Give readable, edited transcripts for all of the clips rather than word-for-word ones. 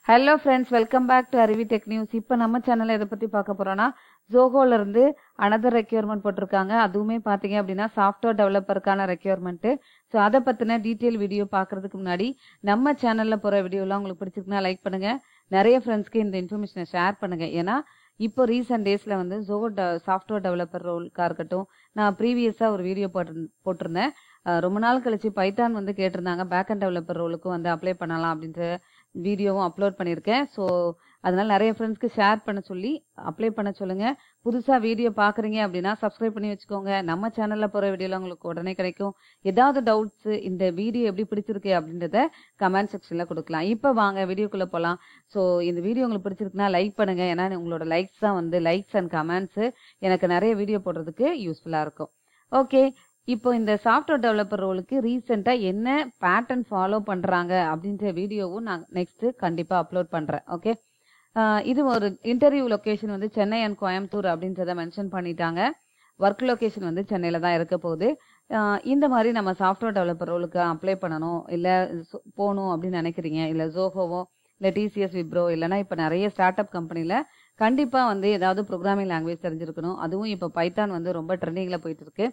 Hello friends, welcome back to Aruvi tech news. இப்போ நம்ம சேனலில் எதை பற்றி பார்க்க போகிறோன்னா, ஜோகோலேருந்து அனதர் ரெக்யூர்மெண்ட் போட்டிருக்காங்க. அதுவுமே பார்த்தீங்க அப்படின்னா சாஃப்ட்வேர் டெவலப்பருக்கான ரெக்யூர்மெண்ட்டு. ஸோ அதை பற்றின டீட்டெயில் வீடியோ பார்க்குறதுக்கு முன்னாடி நம்ம சேனலில் போகிற வீடியோலாம் உங்களுக்கு பிடிச்சிருக்குன்னா லைக் பண்ணுங்கள். நிறைய ஃப்ரெண்ட்ஸ்க்கு இந்த இன்ஃபர்மேஷனை ஷேர் பண்ணுங்கள். ஏன்னா இப்போ ரீசெண்ட் டேஸில் வந்து சாஃப்ட்வேர் டெவலப்பர் ரோலுக்காக இருக்கட்டும், நான் ப்ரீவியஸாக ஒரு வீடியோ போட்டிருந்தேன். ரொம்ப நாள் கழிச்சு பைத்தான் வந்து கேட்டிருந்தாங்க, பேக் அண்ட் டெவலப்பர் ரோலுக்கும் வந்து அப்ளை பண்ணலாம் அப்படின்ற வீடியோவும் அப்லோட் பண்ணியிருக்கேன். ஸோ அதனால் நிறைய ஃப்ரெண்ட்ஸ்க்கு ஷேர் பண்ண சொல்லி அப்ளை பண்ண சொல்லுங்கள். புதுசாக வீடியோ பார்க்குறீங்க அப்படின்னா சப்ஸ்கிரைப் பண்ணி வச்சுக்கோங்க. நம்ம சேனலில் போகிற வீடியோலாம் உங்களுக்கு உடனே கிடைக்கும். ஏதாவது டவுட்ஸு, இந்த வீடியோ எப்படி பிடிச்சிருக்கு அப்படின்றத கமெண்ட் செக்ஷனில் கொடுக்கலாம். இப்போ வாங்க வீடியோக்குள்ளே போகலாம். ஸோ இந்த வீடியோ உங்களுக்கு பிடிச்சிருக்குன்னா லைக் பண்ணுங்கள். ஏன்னா உங்களோட லைக்ஸ் தான் வந்து லைக்ஸ் அண்ட் கமெண்ட்ஸு எனக்கு நிறைய வீடியோ போடுறதுக்கு யூஸ்ஃபுல்லாக இருக்கும். ஓகே, இப்போ இந்த சாஃப்ட்வேர் டெவலப்பர் ரோலுக்கு ரீசெண்டாக என்ன பேட்டர்ன் ஃபாலோ பண்ணுறாங்க அப்படின்ற வீடியோவும் நான் நெக்ஸ்ட்டு கண்டிப்பாக அப்லோட் பண்ணுறேன். ஓகே, இது ஒரு இன்டர்வியூ லொக்கேஷன் வந்து சென்னை அண்ட் கோயம்புத்தூர் அப்படின்றத மென்ஷன் பண்ணிட்டாங்க. ஒர்க் லொக்கேஷன் வந்து சென்னையில் தான் இருக்க போகுது. இந்த மாதிரி நம்ம சாஃப்ட்வேர் டெவலப்பர் ரோலுக்கு அப்ளை பண்ணணும், இல்லை போகணும் அப்படின்னு நினைக்கிறீங்க, இல்லை ஜோஹோவோ இல்லை டிசிஎஸ் விப்ரோ இல்லைனா இப்போ நிறைய ஸ்டார்ட் அப் கம்பெனியில் கண்டிப்பாக வந்து ஏதாவது ப்ரோக்ராமிங் லாங்குவேஜ் தெரிஞ்சிருக்கணும். அதுவும் இப்போ பைத்தான் வந்து ரொம்ப ட்ரெண்டிங்கில் போயிட்டு இருக்கு.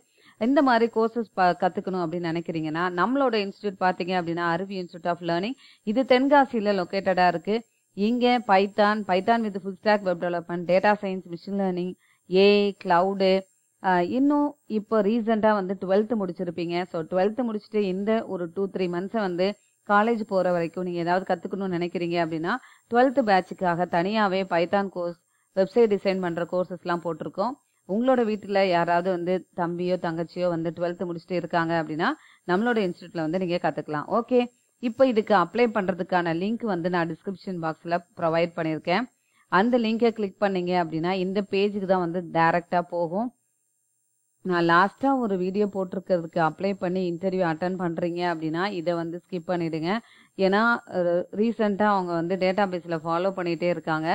இந்த மாதிரி கோர்சஸ் கற்றுக்கணும் அப்படின்னு நினைக்கிறீங்கன்னா நம்மளோட இன்ஸ்டியூட் பார்த்தீங்க அப்படின்னா அருவி இன்ஸ்டியூட் ஆஃப் லேர்னிங். இது தென்காசியில் லொக்கேட்டடாக இருக்குது. இங்கே Python with full stack web development, data science, machine learning, AI, cloud, இன்னும் இப்போ ரீசெண்டாக வந்து 12th முடிச்சிருப்பீங்க. ஸோ 12th முடிச்சுட்டு இந்த ஒரு 2-3 மந்த்ஸை வந்து காலேஜ் போகிற வரைக்கும் நீங்கள் ஏதாவது கற்றுக்கணும்னு நினைக்கிறீங்க அப்படின்னா 12th பேட்சுக்காக தனியாகவே பைத்தான் கோர்ஸ், வெப்சைட் டிசைன் பண்ணுற கோர்சஸ்லாம் போட்டிருக்கோம். உங்களோட வீட்டில் யாராவது வந்து தம்பியோ தங்கச்சியோ வந்து 12th முடிச்சுட்டு இருக்காங்க அப்படின்னா நம்மளோட இன்ஸ்டியூட்டில் வந்து நீங்கள் கற்றுக்கலாம். ஓகே, இப்போ இதுக்கு அப்ளை பண்ணுறதுக்கான லிங்க் வந்து நான் டிஸ்கிரிப்ஷன் பாக்ஸில் ப்ரொவைட் பண்ணியிருக்கேன். அந்த லிங்கை கிளிக் பண்ணீங்க அப்படின்னா இந்த பேஜுக்கு தான் வந்து டைரெக்டாக போகும். நான் லாஸ்ட்டாக ஒரு வீடியோ போட்டிருக்கிறதுக்கு அப்ளை பண்ணி இன்டர்வியூ அட்டன் பண்ணுறீங்க அப்படின்னா இதை வந்து ஸ்கிப் பண்ணிவிடுங்க. ஏன்னா ரீசெண்டாக அவங்க வந்து டேட்டா பேஸில் ஃபாலோ பண்ணிகிட்டே இருக்காங்க.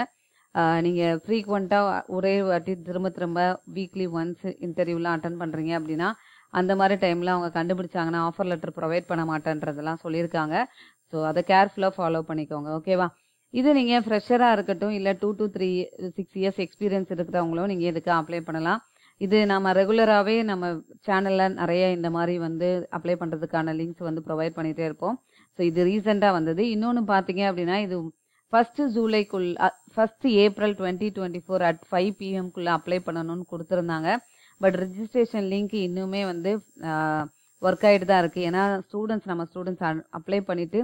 நீங்கள் ஃப்ரீக்வெண்ட்டாக ஒரே வாட்டி திரும்ப வீக்லி ஒன்ஸ் இன்டர்வியூலாம் அட்டன் பண்ணுறீங்க அப்படின்னா அந்த மாதிரி டைமில் அவங்க கண்டுபிடிச்சாங்கன்னா ஆஃபர் லெட்டர் ப்ரொவைட் பண்ண மாட்டேன்றதெல்லாம் சொல்லியிருக்காங்க. ஸோ அதை கேர்ஃபுல்லாக ஃபாலோ பண்ணிக்கோங்க. ஓகேவா? இது நீங்கள் ஃப்ரெஷராக இருக்கட்டும், இல்லை 2 to 6 இயர்ஸ் எக்ஸ்பீரியன்ஸ் இருக்கிறவங்களும் நீங்கள் இதுக்கு அப்ளை பண்ணலாம். இது நம்ம ரெகுலராகவே நம்ம சேனலில் நிறைய இந்த மாதிரி வந்து அப்ளை பண்ணுறதுக்கான லிங்க்ஸ் வந்து ப்ரொவைட் பண்ணிகிட்டே இருப்போம். ஸோ இது ரீசெண்டாக வந்தது. இன்னொன்று பார்த்தீங்க அப்படின்னா இது 1 ஜூலைக்குள் 1 ஏப்ரல் 2024 at 5 PM அப்ளை பண்ணணும்னு கொடுத்துருந்தாங்க. பட் ரிஜிஸ்ட்ரேஷன் லிங்க் இன்னுமே வந்து ஒர்க் ஆகிட்டு தான் இருக்குது. ஏன்னா நம்ம ஸ்டூடெண்ட்ஸ் அப்ளை பண்ணிவிட்டு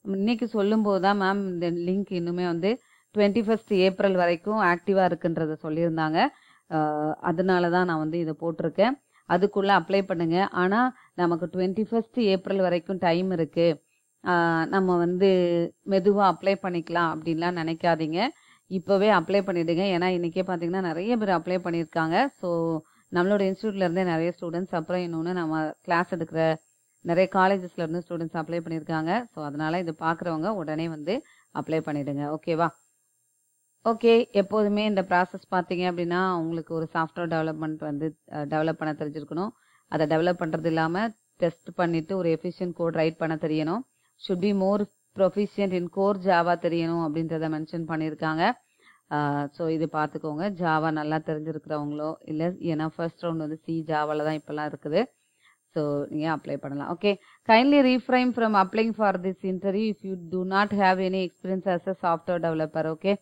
இன்னைக்கு சொல்லும்போது தான் மேம் இந்த லிங்க் இன்னுமே வந்து 21 ஏப்ரல் வரைக்கும் ஆக்டிவாக இருக்குன்றத சொல்லியிருந்தாங்க. அதனால தான் நான் வந்து இதை போட்டிருக்கேன். அதுக்குள்ளே அப்ளை பண்ணுங்கள். ஆனால் நமக்கு 21 ஏப்ரல் வரைக்கும் டைம் இருக்குது, நம்ம வந்து மெதுவாக அப்ளை பண்ணிக்கலாம் அப்படின்லாம் நினைக்காதீங்க. இப்போவே அப்ளை பண்ணிவிடுங்க. ஏன்னா இன்றைக்கே பார்த்தீங்கன்னா நிறைய பேர் அப்ளை பண்ணியிருக்காங்க. ஸோ நம்மளோட இன்ஸ்டியூட்லேருந்தே நிறைய ஸ்டூடெண்ட்ஸ், அப்புறம் இன்னொன்று நம்ம கிளாஸ் எடுக்கிற நிறைய காலேஜஸ்லேருந்து ஸ்டூடெண்ட்ஸ் அப்ளை பண்ணியிருக்காங்க. ஸோ அதனால் இது பார்க்குறவங்க உடனே வந்து அப்ளை பண்ணிவிடுங்க. ஓகேவா? ஓகே, எப்போதுமே இந்த ப்ராசஸ் பார்த்தீங்க அப்படின்னா உங்களுக்கு ஒரு சாஃப்ட்வேர் டெவலப்மெண்ட் வந்து டெவலப் பண்ண தெரிஞ்சிருக்கணும். அதை டெவலப் பண்ணுறது இல்லாமல் டெஸ்ட் பண்ணிவிட்டு ஒரு எஃபிஷியன்ட் கோட் ரைட் பண்ண தெரியணும். Should be more proficient in core Java தெரியணும் அப்படின்றத மென்ஷன் பண்ணியிருக்காங்க. ஸோ இது பார்த்துக்கோங்க. ஜாவா நல்லா தெரிஞ்சிருக்கிறவங்களோ இல்லை, ஏன்னா ஃபர்ஸ்ட் ரவுண்ட் வந்து சி ஜாவாவில் தான் இப்போல்லாம் இருக்குது. ஸோ நீங்கள் அப்ளை பண்ணலாம். Okay, kindly refrain from applying for this interview if you do not have any experience as a software developer. Okay,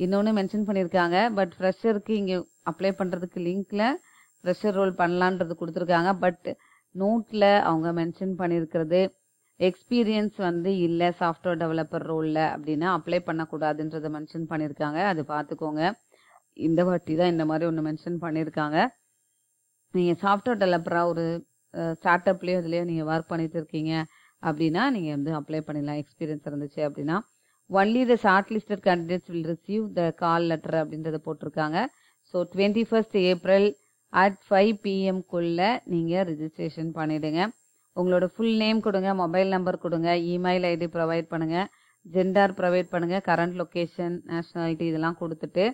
இன்னொன்று மென்ஷன் பண்ணியிருக்காங்க. பட் ஃப்ரெஷருக்கு இங்கே அப்ளை பண்ணுறதுக்கு லிங்க்கில் ஃப்ரெஷர் ரோல் பண்ணலான்றது கொடுத்துருக்காங்க. பட் நோட்டில் அவங்க மென்ஷன் பண்ணியிருக்கிறது எக்ஸ்பீரியன்ஸ் வந்து இல்லை சாஃப்ட்வேர் டெவலப்பர் ரோலில் அப்படின்னா அப்ளை பண்ணக்கூடாதுன்றதை மென்ஷன் பண்ணியிருக்காங்க. அது பார்த்துக்கோங்க. இந்த வாட்டி தான் இந்த மாதிரி ஒன்று மென்ஷன் பண்ணியிருக்காங்க. நீங்கள் சாஃப்ட்வேர் டெவலப்பராக ஒரு ஸ்டார்ட் அப்லேயோ இதுலேயோ நீங்கள் ஒர்க் பண்ணிட்டு இருக்கீங்க அப்படின்னா நீங்கள் வந்து அப்ளை பண்ணிடலாம், எக்ஸ்பீரியன்ஸ் இருந்துச்சு அப்படின்னா. Only the short listed candidates will receive the call letter அப்படின்றத போட்டிருக்காங்க. ஸோ 21 ஏப்ரல் at 5 PM நீங்கள் ரிஜிஸ்ட்ரேஷன் பண்ணிவிடுங்க. உங்களோட ஃபுல் நேம் கொடுங்க, மொபைல் நம்பர் கொடுங்க, இமெயில் ஐடி ப்ரொவைட் பண்ணுங்கள், ஜெண்டர் ப்ரொவைட் பண்ணுங்கள், கரண்ட் லொக்கேஷன், நேஷ்னாலிட்டி இதெல்லாம் கொடுத்துட்டு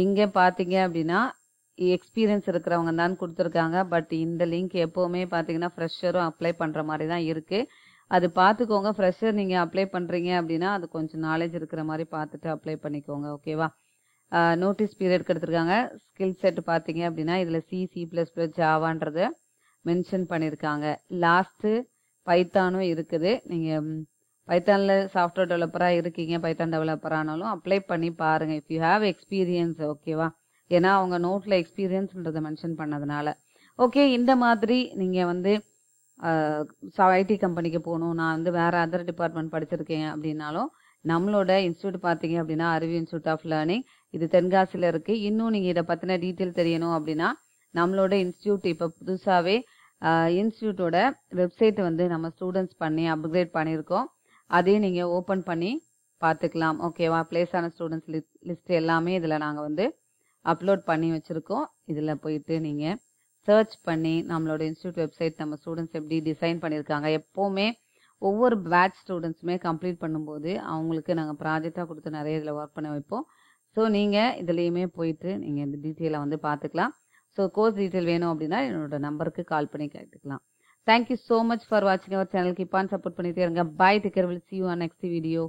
இங்கே பார்த்தீங்க அப்படின்னா எக்ஸ்பீரியன்ஸ் இருக்கிறவங்க தான் கொடுத்துருக்காங்க. பட் இந்த லிங்க் எப்போவுமே பார்த்தீங்கன்னா ஃப்ரெஷரும் அப்ளை பண்ணுற மாதிரி தான் இருக்குது. அது பார்த்துக்கோங்க. ஃப்ரெஷர் நீங்க அப்ளை பண்றீங்க அப்படின்னா, அது கொஞ்சம் நாலேட்ஜ் இருக்கிற மாரி பார்த்துட்டு அப்ளை பண்ணிக்கோங்க. ஓகேவா? நோட்டீஸ் பீரியட்க்கு எடுத்திருக்காங்க. ஸ்கில் செட் பார்த்தீங்க அப்படின்னா, இதுல C++, ஜாவான்றத மென்ஷன் பண்ணியிருக்காங்க. லாஸ்ட்டு பைத்தானும் இருக்குது. நீங்க பைத்தான்ல சாஃப்ட்வேர் டெவலப்பரா இருக்கீங்க, பைத்தான் டெவலப்பர் ஆனாலும் அப்ளை பண்ணி பாருங்க. If you have experience. ஓகேவா? ஏன்னா அவங்க நோட்ல எக்ஸ்பீரியன்ஸ்ன்றத மென்ஷன் பண்ணதுனால. ஓகே, இந்த மாதிரி நீங்க வந்து ஐடி கம்பெனிக்கு போகணும், நான் வந்து வேற அதர் டிபார்ட்மெண்ட் படிச்சிருக்கேன் அப்படின்னாலும் நம்மளோட இன்ஸ்டியூட் பார்த்தீங்க அப்படின்னா அறிவு இன்ஸ்டியூட் ஆஃப் லேர்னிங், இது தென்காசியில் இருக்கு. இன்னும் நீங்க இதை பத்தின டீட்டெயில் தெரியணும் அப்படின்னா நம்மளோட இன்ஸ்டியூட் இப்போ புதுசாவே இன்ஸ்டியூட்டோட வெப்சைட் வந்து நம்ம ஸ்டூடெண்ட்ஸ் பண்ணி அப்கிரேட் பண்ணியிருக்கோம். அதையும் நீங்க ஓப்பன் பண்ணி பார்த்துக்கலாம். ஓகேவா? பிளேஸ் ஆன ஸ்டூடெண்ட்ஸ் லிஸ்ட் எல்லாமே இதில் நாங்கள் வந்து அப்லோட் பண்ணி வச்சுருக்கோம். இதில் போயிட்டு நீங்கள் சர்ச் பண்ணி நம்மளோட இன்ஸ்டியூட் வெப்சைட் நம்ம ஸ்டூடெண்ட்ஸ் எப்படி டிசைன் பண்ணியிருக்காங்க. எப்போவுமே ஒவ்வொரு பேட்ச் ஸ்டூடெண்ட்ஸுமே கம்ப்ளீட் பண்ணும்போது அவங்களுக்கு நாங்கள் ப்ராஜெக்டாக கொடுத்து நிறைய இதில் ஒர்க் பண்ண வைப்போம். ஸோ நீங்கள் இதுலேயுமே போயிட்டு நீங்கள் இந்த டீட்டெயிலை வந்து பார்த்துக்கலாம். ஸோ கோர்ஸ் டீட்டெயில் வேணும் அப்படின்னா என்னோட நம்பருக்கு கால் பண்ணி கேட்டுக்கலாம். தேங்க்யூ ஸோ மச் ஃபார் வாட்சிங் our channel. Keep on support பண்ணிட்டே இருங்க. Bye, take care. Will see you on next video.